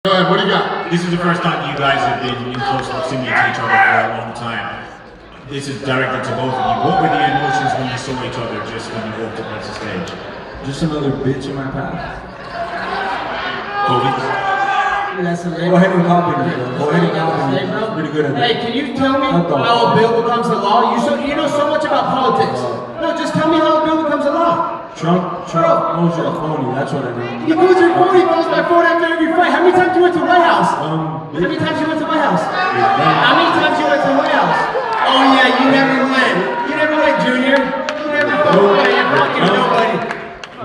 Go ahead, what do you got? This is the first time you guys have been in close proximity to each other for a long time. This is directed to both of you. What were the emotions when you saw each other just when you walked across the stage? Just another bitch in my path. Colby? That's a Go ahead and copy me, bro. Go ahead and copy me. Pretty good at that. Hey, can you tell me how a bill becomes a law? You know so much about politics. No, just tell me how a bill becomes a law. Trump owns your phony, that's what I know. He owns your phone, he owns my phone after every fight. How many times you went to the White House? How many times you went to the White House? How many times you went to the White House? Oh yeah, you never went. You never went, Junior. You never fucking went. You're fucking nobody.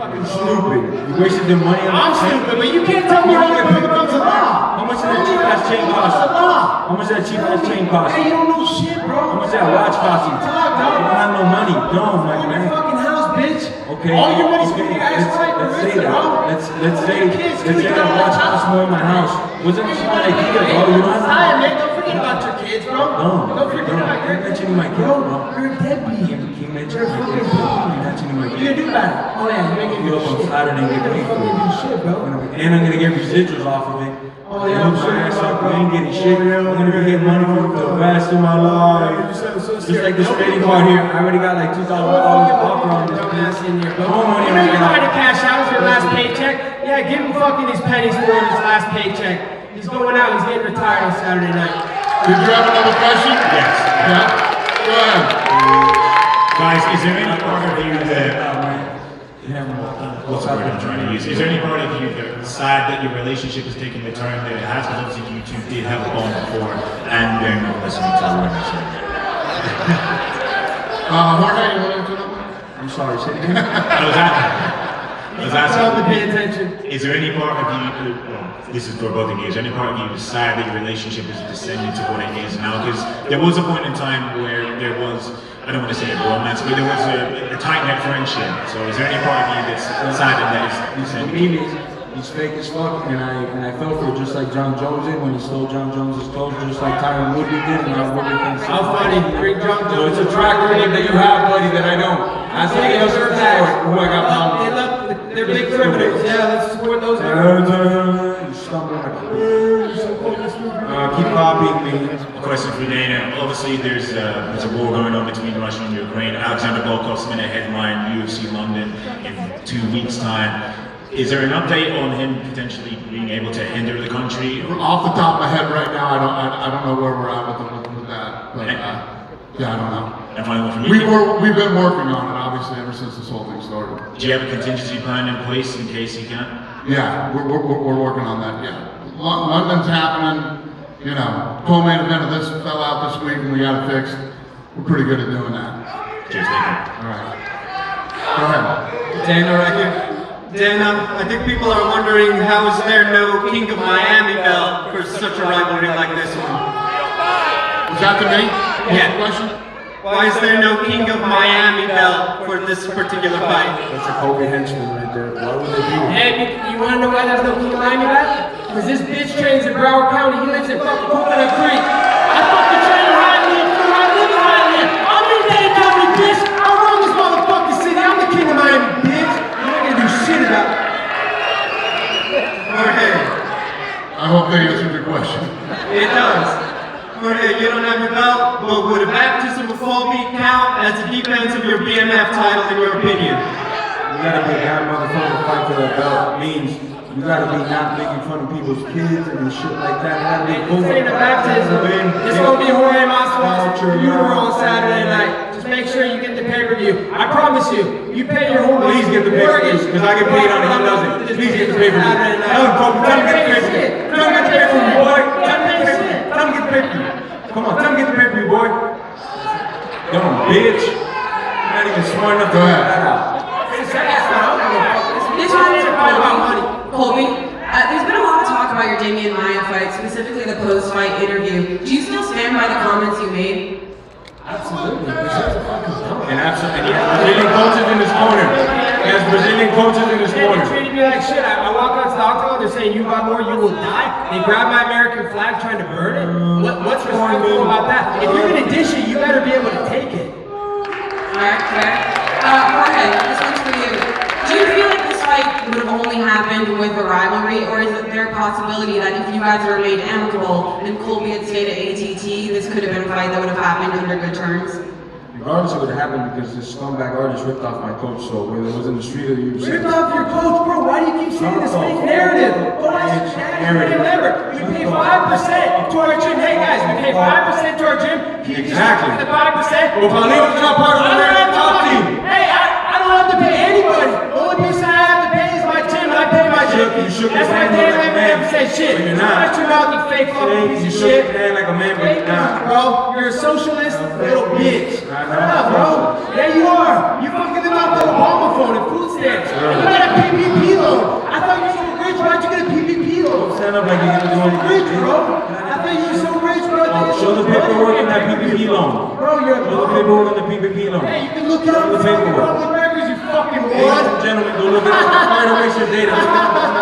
Fucking stupid. You wasted the money on I'm stupid, but you can't tell me how a bill becomes a law. How much did that cheap ass chain cost? How much did that cheap ass chain cost? Hey, you don't know shit, bro. How much did that watch cost you? You don't have no money. Don't, my man. Fucking house, bitch. Okay. All your money's okay. for you guys, right? Let's say that. Let's say that watch costs more in my house. Wasn't a smart idea, bro. You don't have time, man. Don't forget about your kids, bro. Don't forget about your kids. Mentioning my kid, bro. You're a deadbeat. Keep mentioning my kid. Mentioning my kid. You do better. Oh yeah, you're making you up on Saturday and get paid for it. Shit, bro. And I'm gonna get residuals off of it. Oh yeah, I'm sure. I ain't getting shit. I'm gonna be getting money for the rest of my life. Just like this trading card here. I already got like $2,000 off on this. More money. You know you're trying to cash out your last paycheck? Yeah, give him fucking these pennies for his last paycheck. He's going out. He's getting retired on Saturday night. Did you have another question? Yes. Yeah? Go ahead. Guys, is there any part of you that... what's the word I'm trying to use? Is there any part of you that's sad that your relationship is taking the turn that it has? Because obviously you two did have a bond before, and they're not listening to the word I'm saying. Jorge, you want to answer that one? I'm sorry, say it again. I was asking, Tell him to pay attention. is there any part of you, well, this is for both of you, is there any part of you that's sad that your relationship is descending to what it is now? Because there was a point in time where there was, I don't want to say a romance, but there was a tight-knit friendship. So is there any part of you that's sad that is descending? He's fake as fuck, and I fell for it just like John Jones did when he stole John Jones' clothes, just like Tyron Woodley did, and I was Woodley fans. How funny, bring John Jones. So it's a track record that you have, buddy, that I don't. Ask somebody else to support who I got problems. They're big criminals. Yeah, let's support those guys. You stumble like keep copying me. A question for Dana. Obviously, there's a war going on between Russia and Ukraine. Alexander Volkov's going to headline UFC London in 2 weeks' time. Is there an update on him potentially being able to enter the country? Off the top of my head right now, I don't know where we're at with that. But yeah, I don't know. And final one from you. We've been working on it, obviously, ever since this whole thing started. Do you have a contingency plan in place in case he can't? Yeah, we're working on that, yeah. London's happening, you know, co-main event of this fell out this week and we got it fixed. We're pretty good at doing that. Cheers, thank you. All right. Go ahead. Dana right here. Dana, I think people are wondering how is there no King of Miami belt for such a rivalry like this one? Is that to me? Yeah. Question? Why is there no King of Miami belt for this particular fight? That's a Colby henchman right there. Why would they do it? Hey, you want to know why there's no King of Miami back? Because this bitch trains in Broward County. He lives in fucking Coconut Creek. I fucking train in Highland. I live in Highland. I'm in Dade County, bitch. I run this motherfucking city. I'm the King of Miami, bitch. You ain't gonna do shit about it. Jorge. I hope they answered your question. It does. Jorge, you don't have your belt, but would a baptism of Colby count as a defense of your BMF title in your opinion? You gotta be a bad motherfucker to fight for that belt. It means you gotta be not making fun of people's kids and shit like that. You gotta be This ain't a baptism. It's gonna be Jorge Masvidal's funeral on Saturday night. Just make sure you get the pay-per-view. I promise you, you pay your whole Please get the pay-per-view, because I get paid on it, he doesn't. Please get the pay-per-view. Tell him, Kobe, tell him get the pay-per-view. Tell him get the pay-per-view, boy. Tell him get the pay-per-view. Tell him get the pay-per-view. Come on, tell him get the pay-per-view, boy. Come on, bitch. You're not even smart enough to figure that out. This one's about money. Colby, there's been a lot of talk about your Damian Maia fight, specifically the post-fight interview. Do you still stand by the comments you made? Absolutely. And he has Brazilian coaches in his corner. He has Brazilian coaches in his corner. They treated me like shit. I walk out to the octagon, they're saying, you got more, you will die. They grab my American flag trying to burn it. What's respectful about that? If you're gonna dish it, you better be able to take it. Alright, okay. Jorge, this one's for you. Do you feel like this fight it would have only happened with a rivalry, or is it there a possibility that if you guys are made amicable and Colby had stayed at ATT, this could have been a fight that would have happened under good terms? Regardless, it would have happened because this scumbag artist ripped off my coach, so whether it was in the street or the UFC. Ripped off your coach, bro. Why do you keep saying this fake narrative? Go ask your dad. Remember, we pay 5% to our gym. Hey guys, we pay 5% to our gym. Exactly. The 5%. Well, Paulino's not part of the American top team. Hey, I don't have to pay anybody. The only person I have to pay is my gym, and I pay my gym. You shook That's his why hand Dan like a never man. say shit. But you're not. Shut your mouth, you fake fucking piece You of shook shit. his hand like a man, but you're not. Bro, you're a socialist little bitch. I know. Shut up, bro. Yeah, you are. You fucking live off the Obama phone and food stamps. You got a PPP loan. I thought you were so rich. Why'd you get a PPP loan? Stand up like you're gonna do anything. Rich, bro. I thought you were so rich, bro. Show the paperwork on that PPP loan. Bro, you're a Show the paperwork on the PPP loan. Hey, you can look it up. Show the paperwork. Public records, you fucking Ladies wad. and gentlemen, go look at this. I'm trying to waste your data.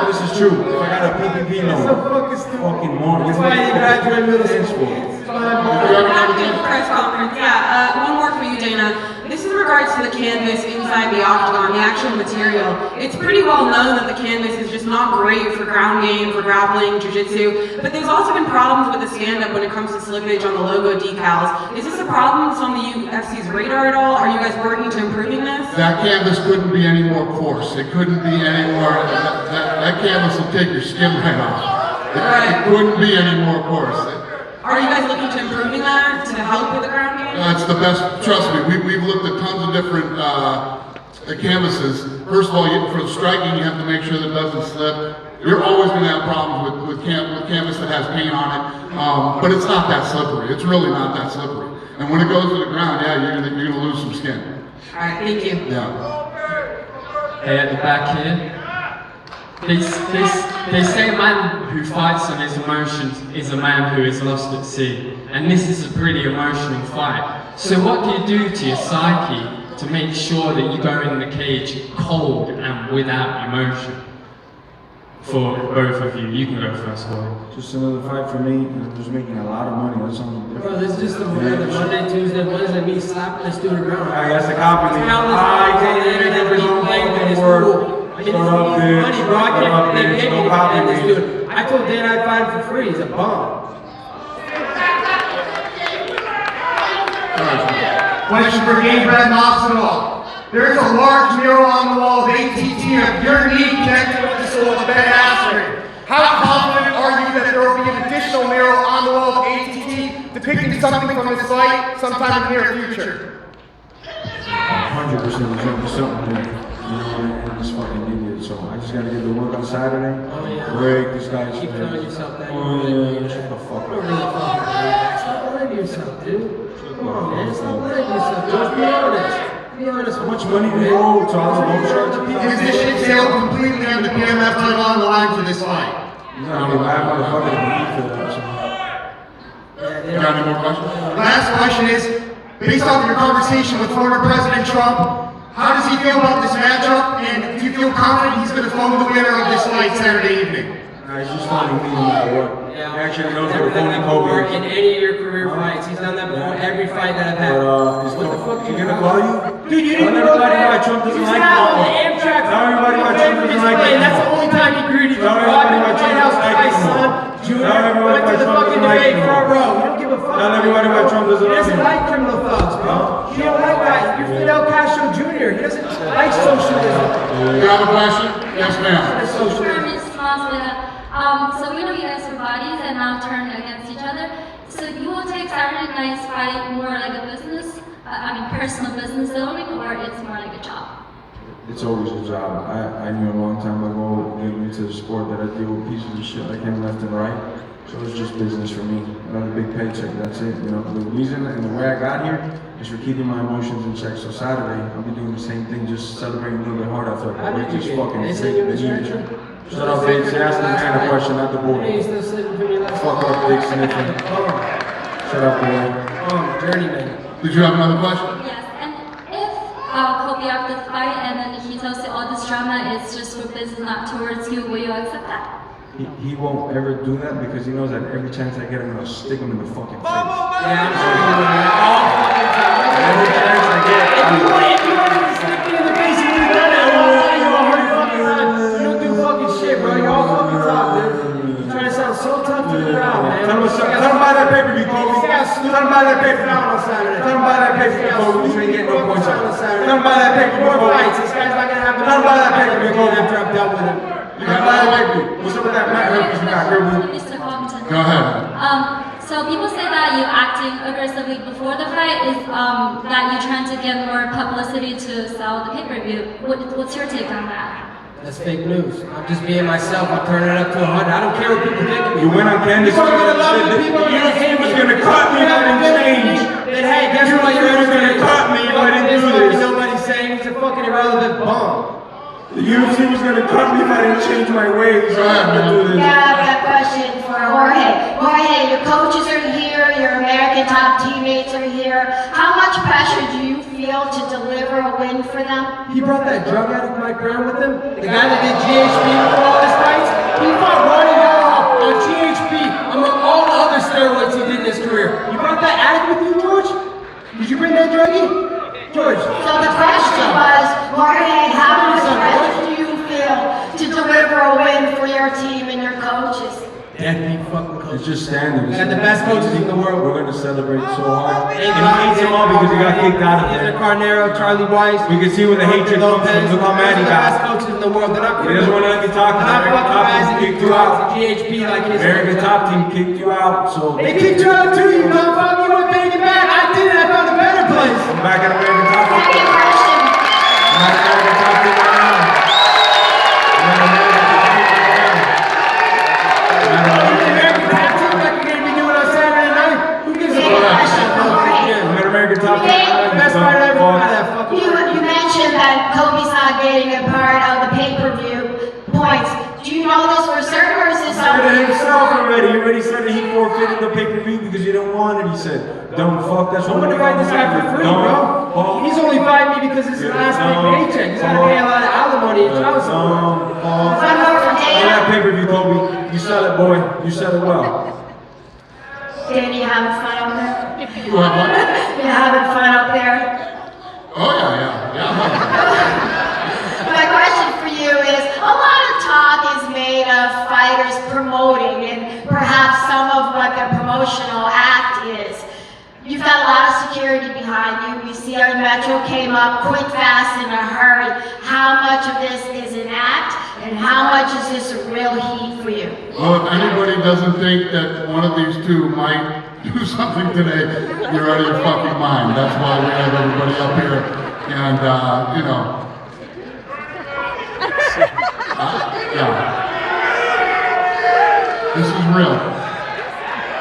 This is true. If I got a PPP loan. So fucking stupid. Fucking moron. That's why you graduated middle school. After the press conference, one more for you, Dana. This is in regards to the canvas inside the octagon, the actual material. It's pretty well known that the canvas is just not great for ground game, for grappling, jiu-jitsu, but there's also been problems with the stand-up when it comes to slippage on the logo decals. Is this a problem that's on the UFC's radar at all? Are you guys working to improving this? That canvas couldn't be any more coarse. It couldn't be any more, that canvas will take your skin right off. It couldn't be any more coarse. Are you guys looking to improving that to help with the ground game? It's the best, trust me, we've looked at tons of different canvases. First of all, for striking, you have to make sure that it doesn't slip. You're always going to have problems with canvas that has paint on it, but it's not that slippery. It's really not that slippery. And when it goes to the ground, yeah, you're gonna lose some skin. All right, thank you. Yeah. Hey, at the back here. They say a man who fights on his emotions is a man who is lost at sea. And this is a pretty emotional fight. So what do you do to your psyche to make sure that you go in the cage cold and without emotion? For both of you. You can go first, Jorge. Just another fight for me. I'm just making a lot of money. That's something different. Bro, this is just the Monday, Tuesday, Wednesday, me slapping this dude around. That's the compliment. I can't even give his own fucking word. I mean, money, bro. I can't they pay me to defend this dude. I told Dan I'd fight him for free. He's a bum. Question for Game Brad Hospital. There's a large mural on the wall of ATT of your knee connected with the soul of Ben Askren. How confident are you that there will be an additional mural on the wall of ATT depicting something from this fight sometime in the near future? 100% there's gonna be something there. You know, and this fucking idiot. So I just gotta get to work on Saturday. Oh, yeah. Break this guy's Keep head. telling yourself that. Oh yeah, shut the fuck Don't up. really fucking relax. Stop lying to yourself, dude. Come on, man. Stop lying to yourself. Just be honest. Be honest. How much money do you owe to all the loan sharks? Is this shit sailed completely on the BMF title on the line for this fight? He's not gonna buy motherfuckers to eat for that. You got any more questions? Last question is, based off your conversation with former President Trump, how does he feel about this matchup, and do you feel confident he's going to phone the winner of this fight Saturday evening? He's just phoning me no matter what. Yeah, He actually knows never we're done phoning that before Colby. in any of your career fights. He's done that before every fight that I've had. But What the fuck he you gonna call you? Dude, you Tell didn't know everybody that. why Trump doesn't He's like out on you. the Amtrak. Tell everybody why Trump doesn't like you. That's the only time he greeted you. Tell Bro, everybody I've been why to the Trump White House doesn't like twice, you. son. Junior, Tell everybody went to why the Trump fucking doesn't like debate you. front row. You don't give a fuck. Tell everybody why Trump doesn't He like doesn't you. like criminal thugs, bro. He don't like that. You're Fidel Castro Jr. He doesn't like socialism. You have a question? Yes, ma'am. That's socialism. So we know you guys are bodies and now turn against each other. So you will take Saturday night's fight more like a business, personal business owning, or it's more like a job? It's always a job. I knew a long time ago, getting into the sport, that I deal with pieces of shit like him left and right. So it's just business for me. Another big paycheck, that's it. You know, the reason and the way I got here is for keeping my emotions in check. So Saturday, I'll be doing the same thing, just celebrating a little bit harder. I feel like How the did weight you is get? fucking They sick. send you They a need stretcher? it. Shut up, Big. You're asking the man a question, not the Hey, you boy. still sleeping for me last Fuck up, Big Sniffing. Shut up, boy. Journeyman. Did you have another question? Yes, and if Colby after the fight and then he tells you all this drama is just for business, not towards you, will you accept that? He won't ever do that because he knows that every chance I get, I'm gonna stick him in the fucking face. Yeah, I'm sure you would. Every chance I get, If you wanted to stick me in the face, you would have done it. I won't lie, you a hard fucking time. You stuff to the crowd, man. Tell him buy that pay-per-view, Colby. Tell him buy that pay-per-view. Tell him buy that pay-per-view, Colby. You ain't getting no points on Saturday. Tell him buy that pay-per-view, Colby. This guy's not gonna have Tell him buy that pay-per-view, Colby. after I'm done with him. Tell him buy that pay-per-view. What's up with that Matt herpes you got, Colby? Mr. Covington. Go ahead. So people say that you acting aggressively before the fight is that you're trying to get more publicity to sell the pay-per-view. What's your take on that? That's fake news. I'm just being myself. I'm turning it up to 100. I don't care what people think of me. You went on Candace. People are gonna love me. People are gonna hate me. UFC was gonna cut me if I didn't change. Then hey, guess what? UFC was gonna cut me if I didn't do this. Nobody's saying he's a fucking irrelevant bum. The UFC was gonna cut me if I didn't change my ways. So I have to do this. Yeah, I've got a question for Jorge. Jorge, your coaches are here, your American top teammates are here. How much pressure do you feel to deliver a win for them? He brought that drug addict Mike Brown with him. The guy that did GHB before all his fights. He fought Ronnie Yaro on GHB among all the other steroids he did in his career. You brought that addict with you, George? Did you bring that druggie? George. So the question was, Jorge, how much pressure do you feel to deliver a win for your team and your coaches? Deadbeat fucking coach. It's just standard. We got the best coaches in the world. We're gonna celebrate so hard. And he hates them all because he got kicked out of there. Carnero, Charlie Weiss. We can see where the hatred comes from. Look how mad he They're the best got. coaches in the world. They're not He doesn't want to let me talk. They're not American fucking top guys team that kicked you out. GHB like his. American top team kicked you out. So They kicked you out too, you motherfucker. You went banging back. I did it. I found a better place. I'm back at American top team. Second question. I'm back at American top team right now. I'm at American top team right now. American top team like you're gonna be doing on Saturday night. Who gives a Second fuck? question, Jorge. I'm at American top team right now. Best fight I ever had. That fucking. You mentioned that Colby's not getting a part of the pay-per-view points. Do you know this for certain or is this He said something it you himself heard? already. He already said that he forfeited the pay-per-view because you don't want it. He said, "Dumb fuck, that's I'm what gonna fight this guy for free, bro. He's only fighting me because it's his last big paycheck. He's gotta pay a lot of alimony and child support. One more for Yeah, Dana. pay-per-view, Colby. You sell it, boy. You sell it well. Dana, you having fun up there? You have what? You having fun up there? Oh yeah. My question for you is, a lot of talk is made of fighters promoting and perhaps some of what their promotional act is. You've got a lot of security behind you. We see our Metro came up quick, fast, in a hurry. How much of this is an act and how much is this a real heat for you? Well, if anybody doesn't think that one of these two might do something today, you're out of your fucking mind. That's why we have everybody up here. And, yeah. This is real.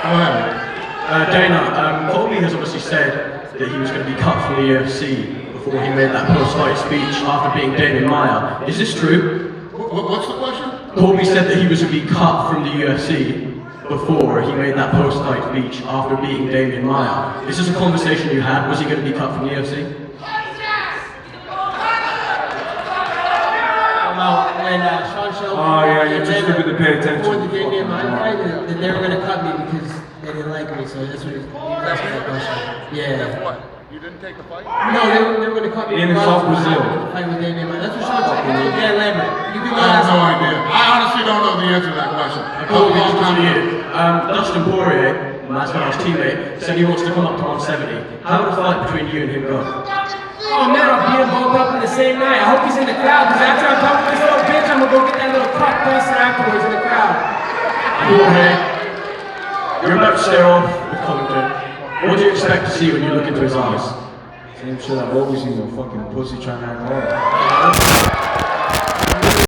Go ahead. Dana, Colby has obviously said that he was going to be cut from the UFC before he made that post-fight speech after being Damien Maya. Is this true? What's the question? Colby said that he was going to be cut from the UFC before he made that post-fight speech after beating Damien Maya. Is this a conversation you had? Was he going to be cut from the UFC? When Sean Shelby Oh, yeah, you're just stupid to pay attention. before the Damien Maya fight, that they were gonna cut me because they didn't like me. So that's what he was asking that question. Yeah. What? You didn't take the fight? No, they were gonna cut me. In because South I was Brazil. gonna fight with Damien Maya. That's what Sean Shelby told Dan Lambert. You can go I have ask no him. idea. I honestly don't know the answer to that question. Colby, Long just time to ago. you. Dustin Poirier, Masvidal's teammate, said he wants to come up to 170. How would a fight between you and him go? Oh man, I'll beat them both up in the same night. I hope he's in the crowd, because after I'm done with this little bitch, I'm gonna go get that little cuck buster afterwards in the crowd. Jorge, you're about to stare off with Covington. What do you expect to see when you look into his eyes? Same shit I've always seen, a fucking pussy trying to act hard.